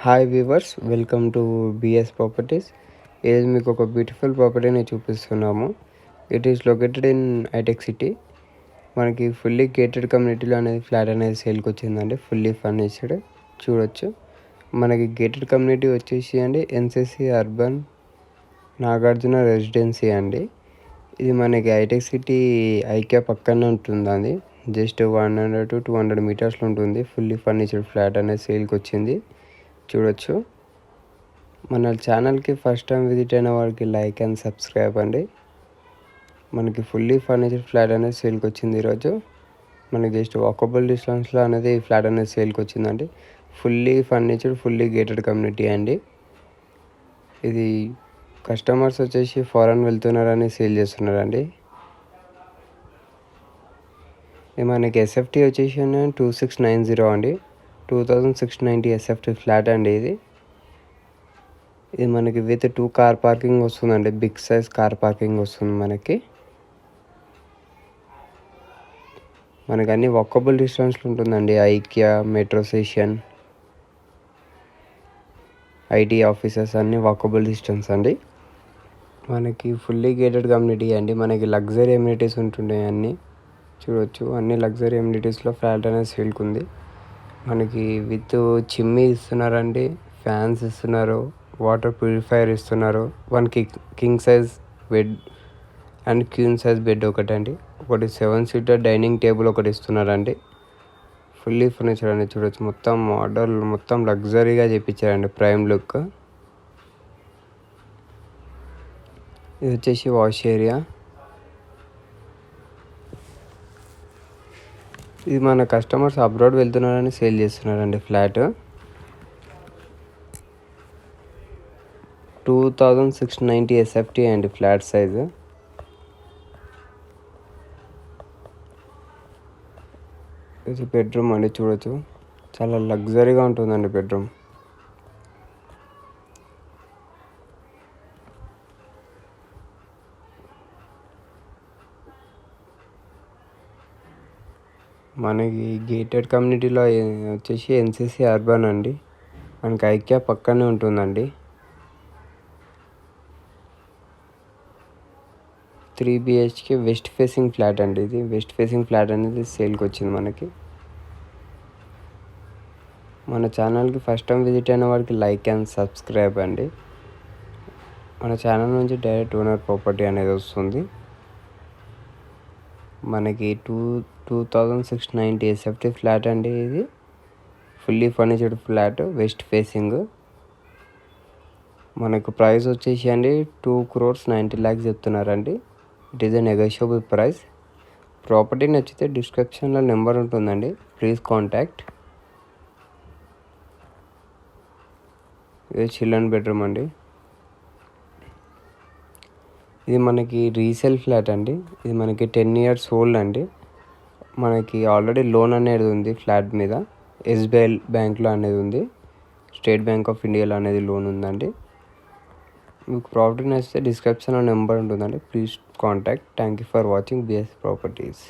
Hi viewers, welcome to BS properties. ఈరోజు మీకు ఒక బ్యూటిఫుల్ ప్రాపర్టీని చూపిస్తున్నాము. ఇట్ ఈస్ లొకేటెడ్ ఇన్ హైటెక్ సిటీ. మనకి ఫుల్లీ గేటెడ్ కమ్యూనిటీలో అనేది ఫ్లాట్ అనేది సేల్కి వచ్చిందండి. ఫుల్లీ ఫర్నిష్డ్ చూడొచ్చు. మనకి గేటెడ్ కమ్యూనిటీ వచ్చేసి అండి ఎన్సిసి అర్బన్ నాగార్జున రెసిడెన్సీ అండి. ఇది మనకి హైటెక్ సిటీ ఐకియా పక్కనే ఉంటుందండి. జస్ట్ 100 to 200 మీటర్స్లో ఉంటుంది. ఫుల్లీ ఫర్నిష్డ్ ఫ్లాట్ అనేది సేల్కి వచ్చింది. చూడొచ్చు. మన ఛానల్కి ఫస్ట్ టైం విజిట్ అయిన వారికి లైక్ అండ్ సబ్స్క్రైబ్ అండి. మనకి ఫుల్లీ ఫర్నిచర్ ఫ్లాట్ అనేది సేల్కి వచ్చింది ఈరోజు. మనకి జస్ట్ వాకబుల్ డిస్టెన్స్లో అనేది ఫ్లాట్ అనేది సేల్కి వచ్చిందండి. ఫుల్లీ ఫర్నిచర్డ్, ఫుల్లీ గేటెడ్ కమ్యూనిటీ అండి. ఇది కస్టమర్స్ వచ్చేసి ఫారెన్ వెళ్తున్నారని సేల్ చేస్తున్నారండి. ఇది మనకి ఎస్ఎఫ్టీ వచ్చేసి 2690 అండి. 2690 ఎస్ఎఫ్టీ ఫ్లాట్ అండి. ఇది మనకి విత్ 2 కార్ పార్కింగ్ వస్తుందండి. బిగ్ సైజ్ కార్ పార్కింగ్ వస్తుంది మనకి అన్ని వాకబుల్ డిస్టెన్స్లో ఉంటుందండి. IKEA, metro station, IT offices అన్ని వాకబుల్ డిస్టెన్స్ అండి. మనకి ఫుల్లీ గేటెడ్ కమ్యూనిటీ అండి. మనకి లగ్జరీ ఎమ్యూనిటీస్ ఉంటుంటాయి అన్నీ చూడొచ్చు. అన్ని లగ్జరీ ఎమ్యూనిటీస్లో ఫ్లాట్ అనేది సేల్కి ఉంది. మనకి విత్ చిమ్నీ ఇస్తున్నారండి, ఫ్యాన్స్ ఇస్తున్నారు, వాటర్ ప్యూరిఫైయర్ ఇస్తున్నారు, 1 king size bed and queen size bed ఒకటి 7 సీటర్ డైనింగ్ టేబుల్ ఒకటి ఇస్తున్నారండి. ఫుల్లీ ఫర్నిచర్ అండి. చూడొచ్చు. మొత్తం మోడల్ మొత్తం లగ్జరీగా చేయించారండి. Prime look. ఇది వచ్చేసి వాష్ ఏరియా. ఇది మన కస్టమర్స్ అబ్రాడ్ వెళ్తున్నారని సేల్ చేస్తున్నారండి. ఫ్లాట్ 2690 ఎస్ఎఫ్టీ అండి ఫ్లాట్ సైజు. ఇది బెడ్రూమ్ అండి. చూడొచ్చు. చాలా లగ్జరీగా ఉంటుందండి బెడ్రూమ్. మనకి గేటెడ్ కమ్యూనిటీలో వచ్చేసి ఎన్సిసి అర్బన్ అండి. మనకి ఐకియా పక్కనే ఉంటుందండి. 3 BHK వెస్ట్ ఫేసింగ్ ఫ్లాట్ అండి. ఇది వెస్ట్ ఫేసింగ్ ఫ్లాట్ అనేది సేల్కి వచ్చింది మనకి. మన ఛానల్కి ఫస్ట్ టైం విజిట్ అయిన వారికి లైక్ అండ్ సబ్స్క్రైబ్ అండి. మన ఛానల్ నుంచి డైరెక్ట్ ఓనర్ ప్రాపర్టీ అనేది వస్తుంది. మనకి 2690 ఎస్ఎఫ్టీ ఫ్లాట్ అండి. ఇది ఫుల్లీ ఫర్నిచర్డ్ ఫ్లాట్, వెస్ట్ ఫేసింగ్. మనకు ప్రైస్ వచ్చేసి అండి 2,90,00,000 చెప్తున్నారండి. It is a negotiable price. Property నచ్చితే డిస్క్రిప్షన్లో నెంబర్ ఉంటుందండి, ప్లీజ్ కాంటాక్ట్. ఇది చిల్డ్రన్ బెడ్రూమ్ అండి. ఇది మనకి రీసేల్ ఫ్లాట్ అండి. ఇది మనకి 10 years ఓల్డ్ అండి. మనకి ఆల్రెడీ లోన్ అనేది ఉంది ఫ్లాట్ మీద. ఎస్బీఐ బ్యాంక్లో అనేది ఉంది, స్టేట్ బ్యాంక్ ఆఫ్ ఇండియాలో అనేది లోన్ ఉందండి. మీకు ప్రాపర్టీ నచ్చితే డిస్క్రిప్షన్లో నెంబర్ ఉంటుందండి, please contact. Thank you for watching BS properties.